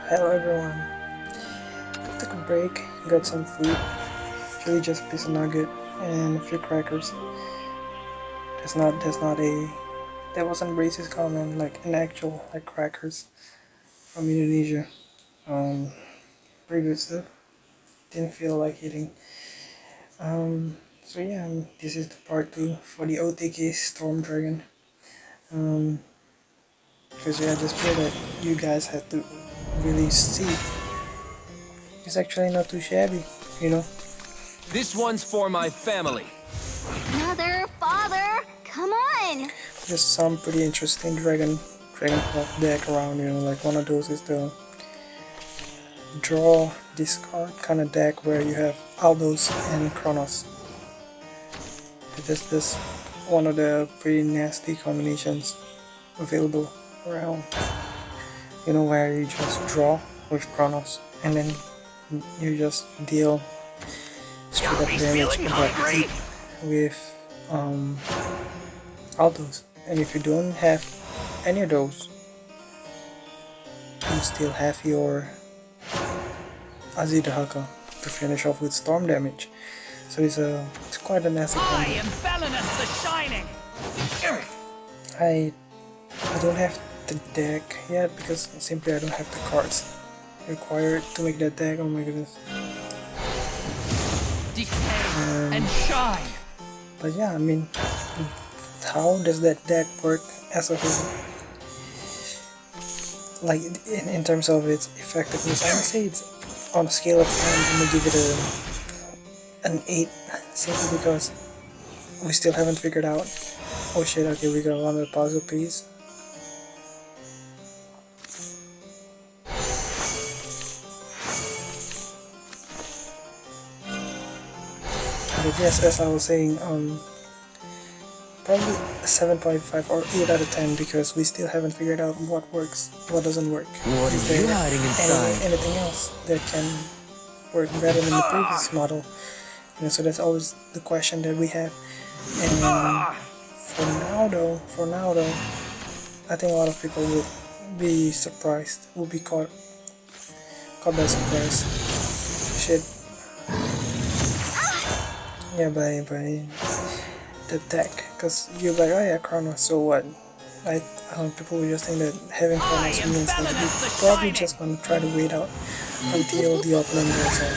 Hello everyone. Took a break, got some food, actually just a piece of nugget and a few crackers. That wasn't a racist comment, like an actual like crackers from Indonesia. Pretty good stuff. Didn't feel like eating. So yeah, this is the part 2 for the OTK Storm Dragon. Because I just feel that you guys have to really see. It's actually not too shabby, you know. This one's for my family. Mother, father, come on! Just some pretty interesting dragon cloth deck around, you know, like one of those is the draw discard kind of deck where you have Aldos and Kronos. It's just this one of the pretty nasty combinations available around, you know, where you just draw with Kronos and then you just deal straight up damage with Aldos. And if you don't have any of those, you still have your Azidahaka to finish off with storm damage. So it's quite a nasty combo. I am Belinus the Shining! I don't have the deck yet because simply I don't have the cards required to make that deck. Oh my goodness. Decay and shine! But yeah, I mean, how does that deck work as a whole? Like in terms of its effectiveness, I would say it's on a scale of 10, I'm gonna give it an 8, simply because we still haven't figured out. Oh shit, okay, we got another puzzle piece. But yes, as I was saying, probably 7.5 or 8 out of 10 because we still haven't figured out what works, what doesn't work. What Is are you there hiding inside? anything else that can work better than the previous model? You know, so that's always the question that we have. And for now though, I think a lot of people will be surprised, will be caught by surprise. Shit. Yeah, by the deck, because you're like, oh yeah, Kronos, so what? People will just think that having Kronos means that you're probably just gonna try to wait out until the opponent goes out.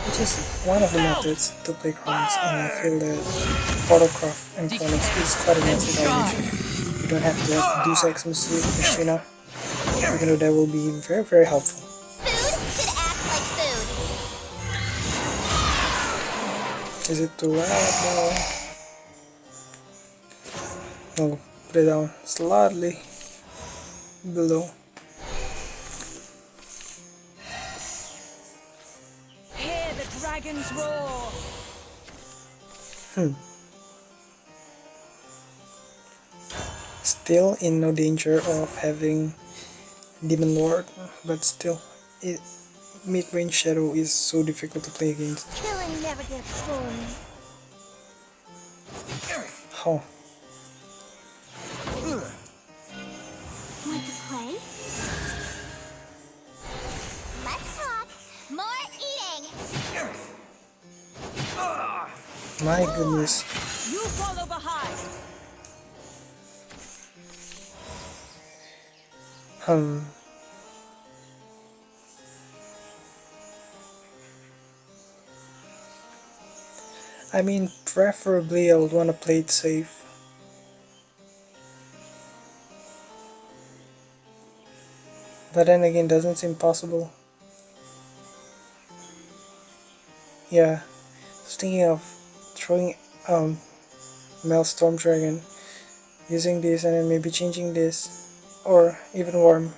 Which is one of the methods to play Kronos, and I feel that Photocraft and Kronos is quite a nasty combination. You don't have to have Deus Ex Machina, even though that will be very, very helpful. Food should act like food. Is it too loud? No, put it down slightly below. Hear the dragons roar! Still in no danger of having Demon Lord, but still, mid-range Shadow is so difficult to play against. Killing never gets boring. How? Want to play? Less talk, more eating! My goodness. You follow behind! I mean, preferably I would want to play it safe. But then again, doesn't seem possible. Yeah, I was thinking of throwing Maelstrom Dragon, using this and then maybe changing this, or even Worm,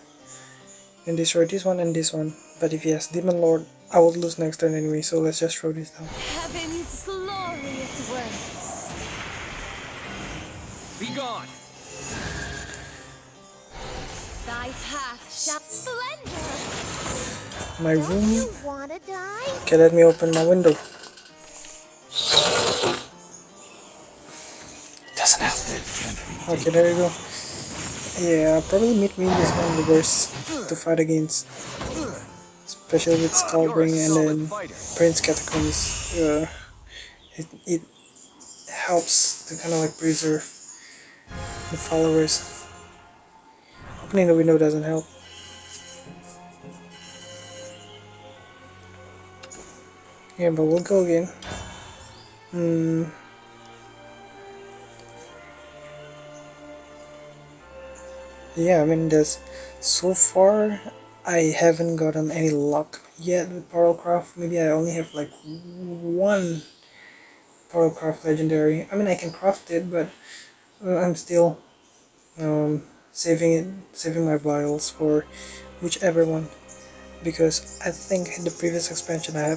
and destroy this one and this one. But if he has Demon Lord, I will lose next turn anyway, so let's just throw this down. Heaven's glorious words. Be gone. Thy path shall splendor. My room. You wanna die? Okay, let me open my window. Doesn't help. Okay, there you go. Yeah, I'll probably meet me in this one reverse to fight against, especially with Skullbring and then Prince Catacombs. It helps to kind of like preserve the followers. Opening the window doesn't help. Yeah, but we'll go again. Yeah, I mean, so far I haven't gotten any luck yet with Pearlcraft. Maybe I only have like one Pearlcraft legendary. I mean, I can craft it, but I'm still saving my vials for whichever one, because I think in the previous expansion I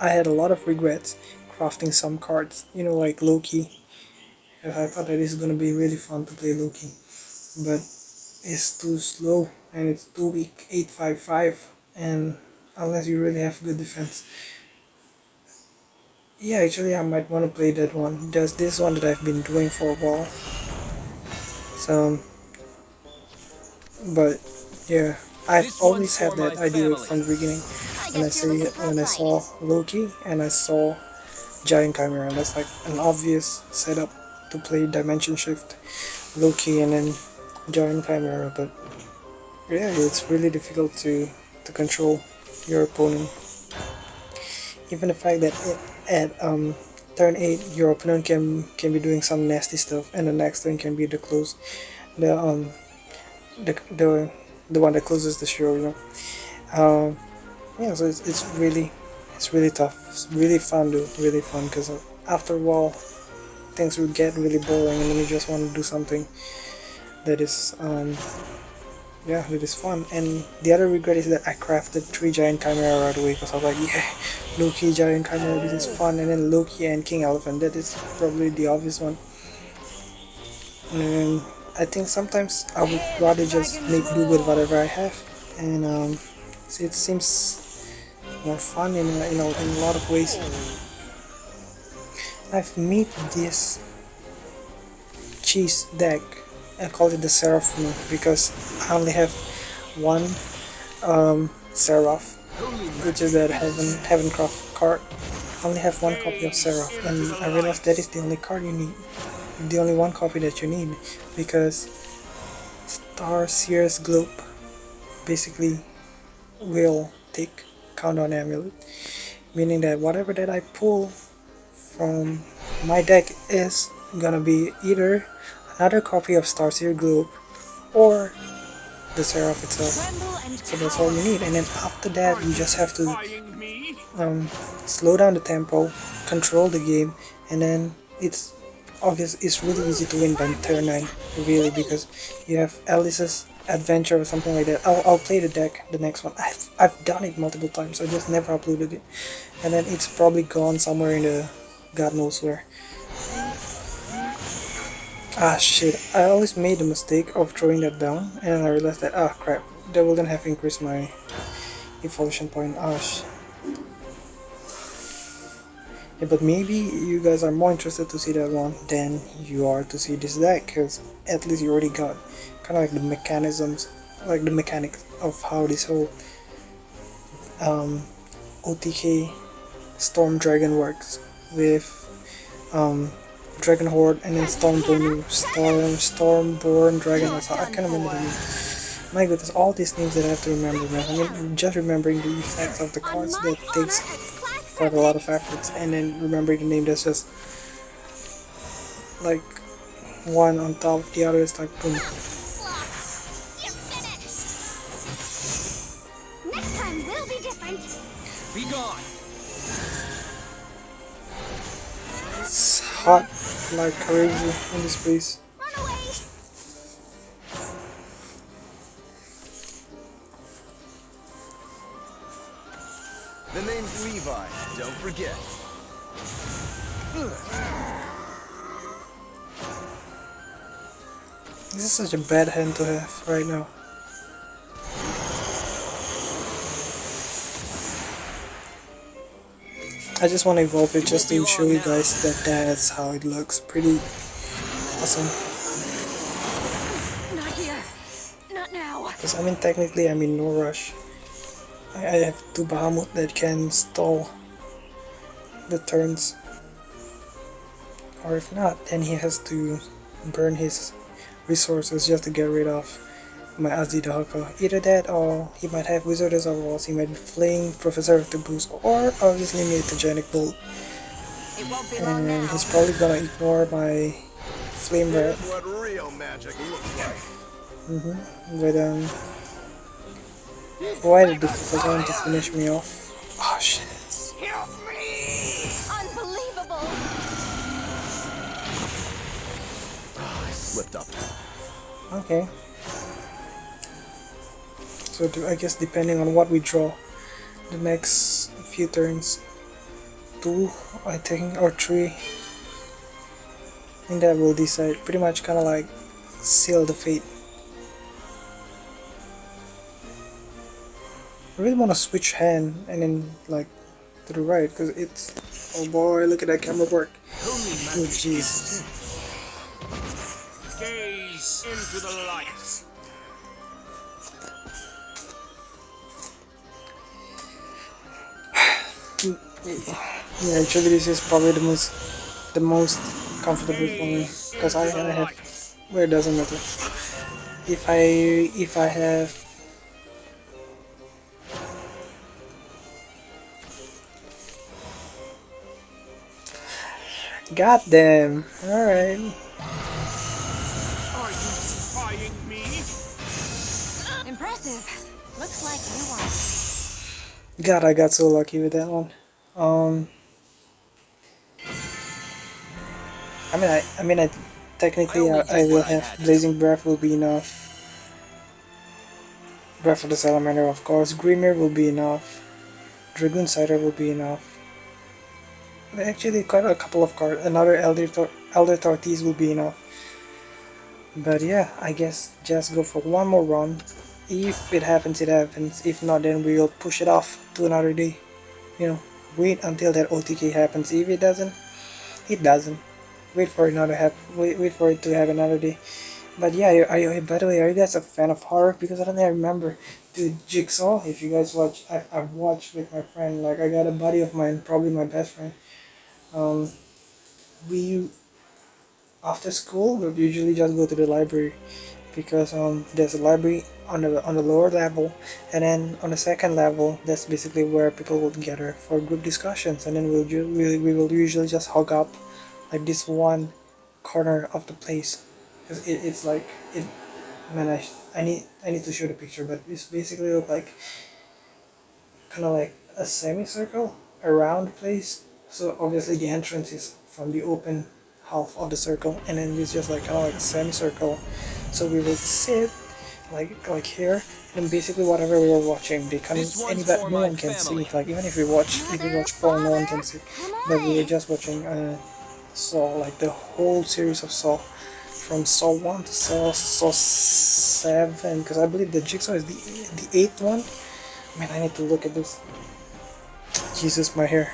had a lot of regrets crafting some cards. You know, like Loki. I thought that it's gonna be really fun to play Loki, but it's too slow and it's too weak, 855, and unless you really have good defense. Yeah, actually I might want to play that one. There's this one that I've been doing for a while. So, but yeah, I've always had that idea from the beginning when I saw Loki and I saw Giant Chimera. That's like an obvious setup to play Dimension Shift, Loki, and then Giant Chimera. But yeah, it's really difficult to control your opponent. Even the fact that at turn 8 your opponent can be doing some nasty stuff, and the next turn can be the one that closes the show, you know. Yeah, so it's really tough. It's really fun though, really fun, because after a while things will get really boring and then you just want to do something that is that is fun. And the other regret is that I crafted 3 Giant Chimera right away, because I was like, yeah, Loki, Giant Chimera, this is fun, and then Loki and King Elephant, that is probably the obvious one. And I think sometimes I would rather just make do with whatever I have, and so it seems more fun in a lot of ways. I've made this cheese deck. I call it the Seraphim because I only have one Seraph, which is that Heavencraft card. I only have one copy of Seraph, and I realized that is the only card you need, the only one copy that you need, because Star Seer's Globe basically will take Countdown Amulet, meaning that whatever that I pull from my deck is gonna be either another copy of Starseer Globe or the Seraph itself. So that's all you need, and then after that you just have to slow down the tempo, control the game, and then it's obvious. It's really easy to win by turn 9, really, because you have Alice's Adventure or something like that. I'll play the deck, the next one. I've done it multiple times, I just never uploaded it, and then it's probably gone somewhere in the God knows where. Ah shit, I always made the mistake of throwing that down, and then I realized that, ah crap, that wouldn't have increased my evolution point. Ah shit. Yeah, but maybe you guys are more interested to see that one than you are to see this deck, because at least you already got kind of like the mechanisms, like the mechanics of how this whole OTK Storm Dragon works with Dragon Horde and then Stormborn Dragon. I can't remember the name. My goodness, all these names that I have to remember, man. I mean, just remembering the effects of the cards, that takes quite a lot of efforts, and then remembering the name, that's just like one on top of the other. It's like boom. Next time will be different. Be gone. It's hot like crazy in this place. Run away. The name's Levi, don't forget. This is such a bad hand to have right now. I just want to evolve it just to show you guys that that's how it looks. Pretty awesome. Not here. Not now. Because I mean, technically, I'm in no rush. I have 2 Bahamut that can stall the turns. Or if not, then he has to burn his resources just to get rid of my Azidahaka. Either that, or he might have Wizardess of Walls, he might be playing Professor of the Boost, or obviously Mutagenic Bolt. It won't be long And now. he's probably gonna ignore my Flame Here's Rat. what real magic looks like. But why did the Professor want to finish me off? Oh shit. Unbelievable. I slipped up. Okay. So I guess depending on what we draw, the next few turns, 2 I think, or 3, and that will decide, pretty much kind of like seal the fate. I really want to switch hand and then like to the right, because it's, oh boy, look at that camera work. Oh jeez. Gaze into the light. Yeah, actually this is probably the most comfortable for me, because I have, well, it doesn't matter. If I have God damn, alright. Are you defying me? Impressive. Looks like you are. God, I got so lucky with that one. I mean, technically, I will have Blazing Breath will be enough. Breath of the Salamander, of course. Grimir will be enough. Dragoon Cider will be enough. Actually, quite a couple of cards. Another Elder Tortoise will be enough. But yeah, I guess just go for one more run. If it happens, it happens. If not, then we'll push it off to another day. You know, wait until that OTK happens. If it doesn't, it doesn't. Wait for it not to happen. Wait for it to have another day. But yeah, by the way, are you guys a fan of horror? Because I don't remember. Dude, Jigsaw. If you guys watch, I've watched with my friend. Like, I got a buddy of mine, probably my best friend. We after school we'll usually just go to the library, because there's a library on the lower level, and then on the second level that's basically where people will gather for group discussions, and then we will usually just hog up like this one corner of the place, because it's like it. Man, I need to show the picture, but it's basically look like kind of like a semicircle around the place. So obviously the entrance is from the open half of the circle, and then it's just like kind of like a semicircle. So we will sit like here, and basically whatever we were watching, they can't, no one can see. Like even if we watch porn, no one can see. But we were just watching Saw, like the whole series of Saw, from Saw 1 to Saw 7, because I believe the Jigsaw is the 8th one. Man, I need to look at this. Jesus, my hair.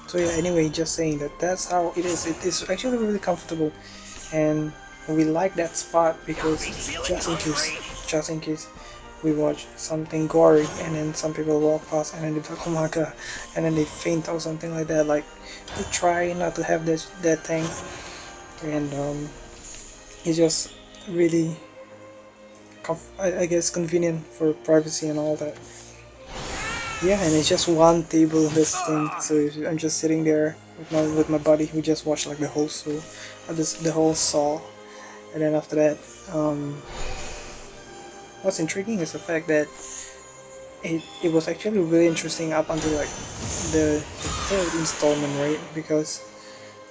So yeah, anyway, just saying that's how it is. It is actually really comfortable, and we like that spot because just in case we watch something gory and then some people walk past and then they like, oh my god, and then they faint or something like that. Like, we try not to have that thing, and it's just really I guess convenient for privacy and all that. Yeah, and it's just one table in this thing, so I'm just sitting there with my buddy. We just watched like the whole Saw, and then after that, what's intriguing is the fact that it was actually really interesting up until like the third installment, right? Because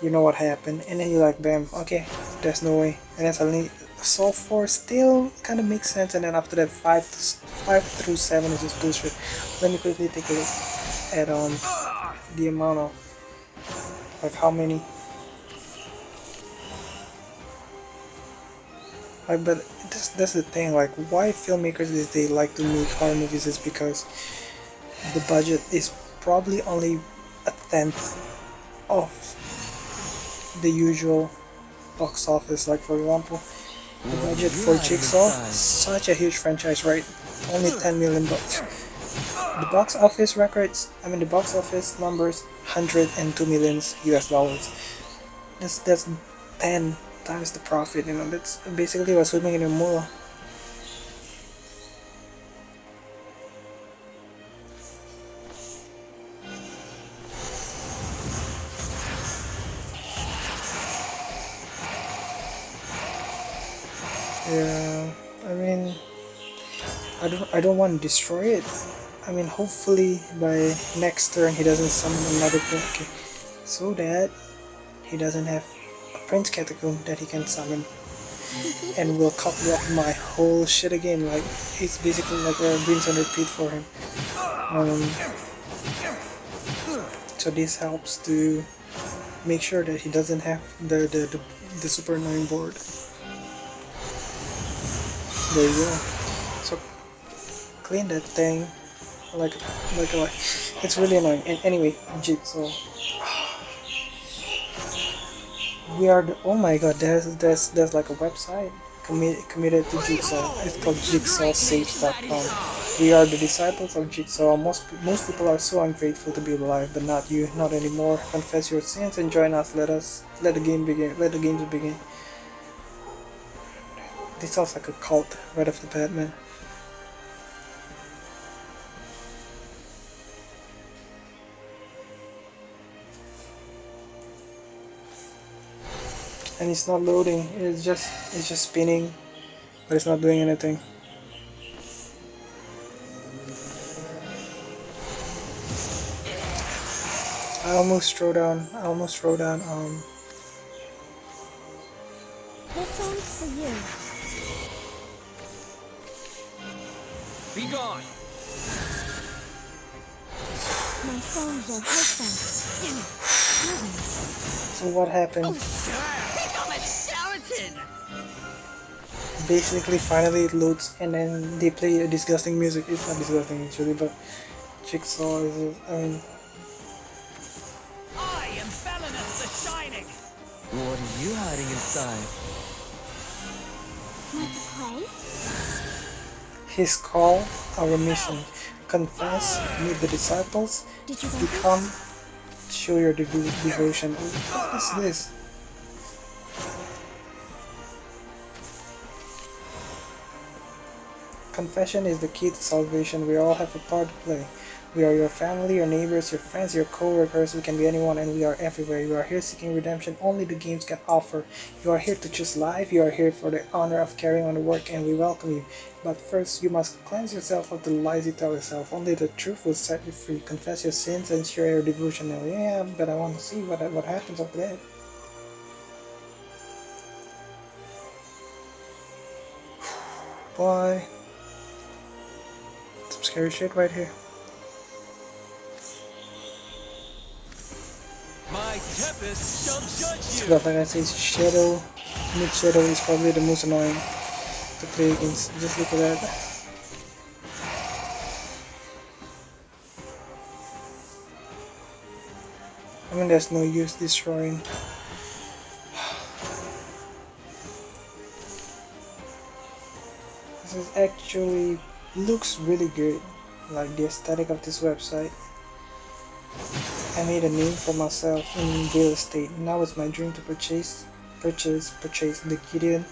you know what happened, and then you're like, bam, okay, there's no way, and then suddenly Saw 4 still kind of makes sense, and then after that 5 through 7 is just bullshit. Let me quickly take a look at the amount of, like, how many, like, but that's the thing, like, why filmmakers these days like to make horror movies is because the budget is probably only 1/10 of the usual box office. Like for example, the budget for Jigsaw, such a huge franchise, right? Only 10 million bucks. The box office records, the box office numbers, 102 millions US dollars. That's 10 times the profit. You know, that's basically what's swimming in a moolah. Yeah, I don't want to destroy it. Hopefully by next turn he doesn't summon another prince, okay, so that he doesn't have a Prince Catacomb that he can summon, and will copy up my whole shit again. Like it's basically like a Greens on repeat for him. So this helps to make sure that he doesn't have the super annoying board. There you go. So clean that thing. Like it's really annoying. And anyway, Jigsaw. We are the, oh my god, there's like a website committed to Jigsaw. It's called jigsawsaves.com. We are the disciples of Jigsaw. Most people are so ungrateful to be alive, but not you, not anymore. Confess your sins and join us. Let the game begin. Let the games begin. This sounds like a cult right off the bat, man. And it's not loading. It's just spinning, but it's not doing anything. I almost throw down. This song's for you. Be gone. My songs are heartfelt. So what happened? Become a skeleton! Basically, finally it loads, and then they play a disgusting music. It's not disgusting actually, but Jigsaw is. I am Belenus the Shining! What are you hiding inside? Want to play? His call, our mission. Confess, meet the disciples, Did you like become, show your devotion. What is this? Confession is the key to salvation. We all have a part to play. We are your family, your neighbors, your friends, your co-workers. We can be anyone, and we are everywhere. You are here seeking redemption only the games can offer. You are here to choose life. You are here for the honor of carrying on the work, and we welcome you. But first, you must cleanse yourself of the lies you tell yourself. Only the truth will set you free. Confess your sins and share your devotion. Now, yeah, but I want to see what happens after that. Boy, some scary shit right here. My tempest shall judge So you. like I say, Shadow, mid Shadow is probably the most annoying to play against. Just look at that. There's no use destroying. This is actually looks really good, like the aesthetic of this website. I made a name for myself in real estate. Now it's my dream to purchase the Gideon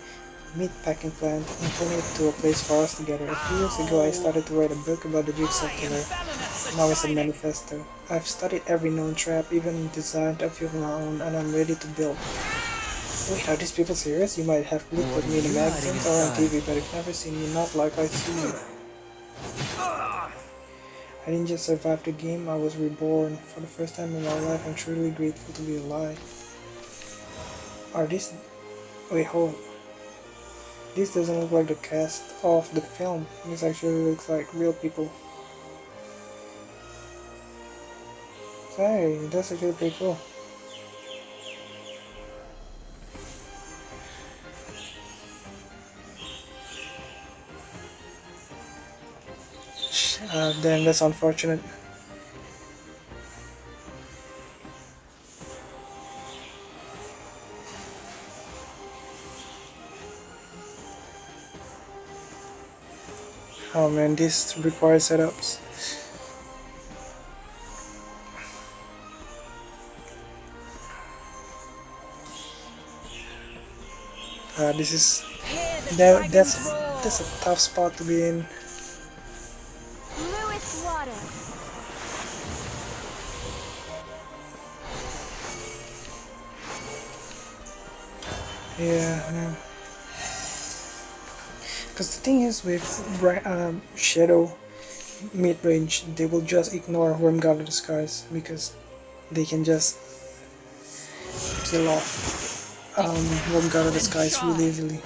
meat packing plant and turn it to a place for us together. A few years ago I started to write a book about the Jigsaw Killer. Now it's a manifesto. I've studied every known trap, even designed a few of my own, and I'm ready to build. Wait, are these people serious? You might have looked at me in the magazines or on TV, but you've never seen me not like I see you. I didn't just survive the game, I was reborn. For the first time in my life, I'm truly grateful to be alive. Are these... Wait, hold. This doesn't look like the cast of the film. This actually looks like real people. Hey, that's actually pretty cool. Damn, that's unfortunate. Oh man, this requires setups. This is that's a tough spot to be in. Bluest water. Yeah, because the thing is with Shadow mid-range, they will just ignore Worm God of the Skies because they can just kill off Worm God of the Skies really easily.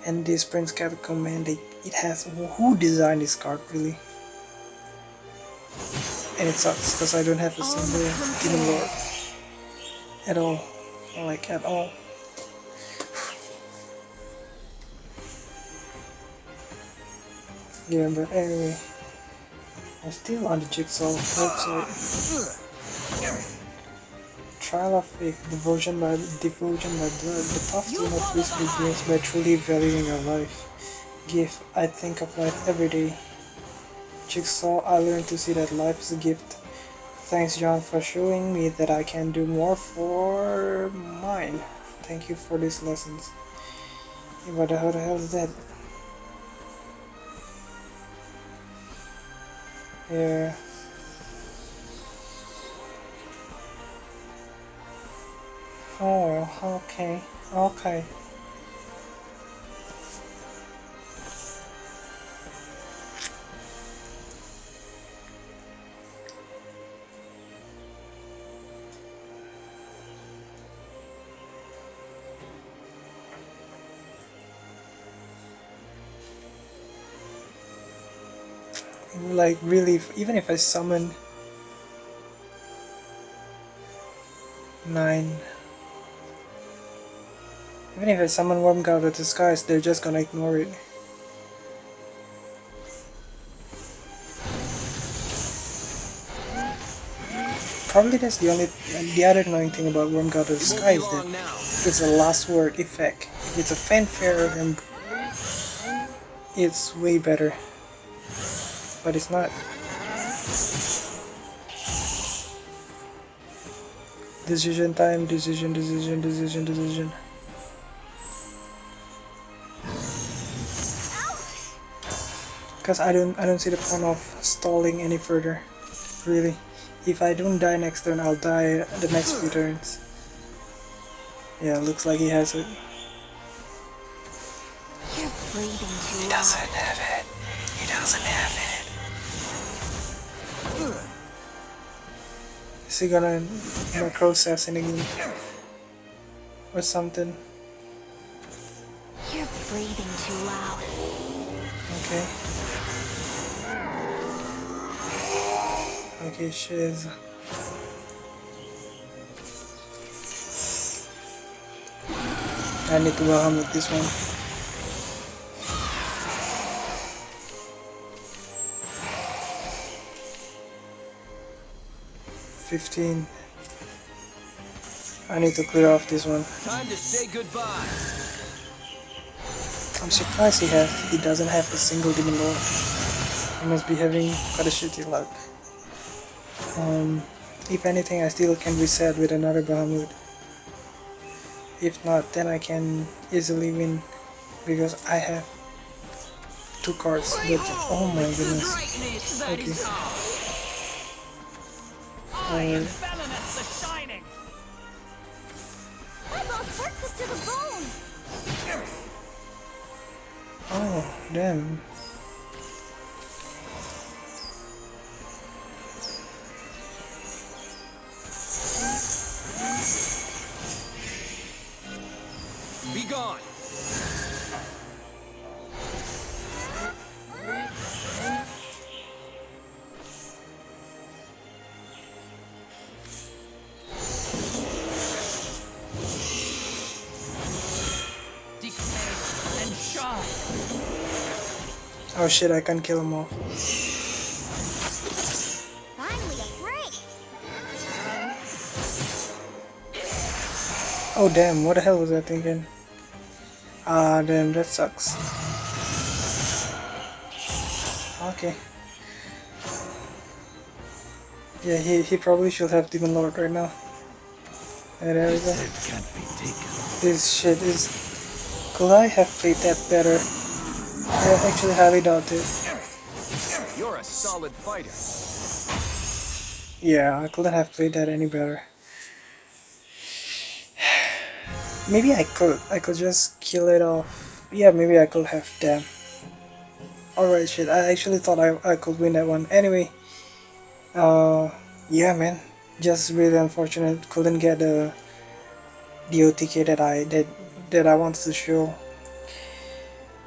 And this Prince Catacomb, man, it has who designed this card really, and it sucks because I don't have a single Demon Lord at all, like at all. Yeah, but anyway, I'm still on the Jigsaw website. Trial of Faith, devotion by blood. The path to not risk begins by truly valuing your life. Gift, I think of life every day. Jigsaw, I learned to see that life is a gift. Thanks, John, for showing me that I can do more for mine. Thank you for these lessons. Yeah, but how the hell is that? Yeah. Oh, okay. Like really, even if I summon 9, even if I summon Worm God of the Skies, they're just gonna ignore it. Probably that's the other annoying thing about Worm God of the Skies, that it's a last word effect. If it's a fanfare, then it's way better. But it's not. Decision time, decision. Because I don't see the point of stalling any further, really. If I don't die next turn, I'll die the next few turns. Yeah, looks like he has it. You're breathing too He doesn't have it. He doesn't have it. Is he gonna macro assassin again? Or something? You're breathing too loud. Okay. Okay, shiz. I need to warm with this one. $15. I need to clear off this one. Time to say goodbye. I'm surprised he doesn't have a single Demon Lord. He must be having quite a shitty luck. If anything, I still can reset with another Bahamut. If not, then I can easily win because I have 2 cards. But oh my goodness. Okay. I am Belenus the Shining. My boss works us to the bone. Oh, damn. Be gone. Declare and shine. Oh shit, I can't kill him all. Finally a break. Oh damn, what the hell was I thinking? Ah damn, that sucks. okay. Yeah, he probably should have Demon Lord right now. And there we go. This shit is... Could I have played that better? I actually highly doubt it. You're a solid fighter. Yeah, I couldn't have played that any better. Maybe I could just kill it off. Yeah, maybe I could have. Damn. Alright, shit, I actually thought I could win that one. Anyway, yeah, man, just really unfortunate. Couldn't get the OTK that I wanted to show.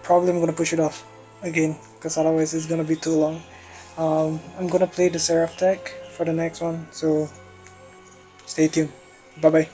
Probably I'm gonna push it off again, because otherwise it's gonna be too long. I'm gonna play the Seraph deck for the next one, so stay tuned. Bye bye.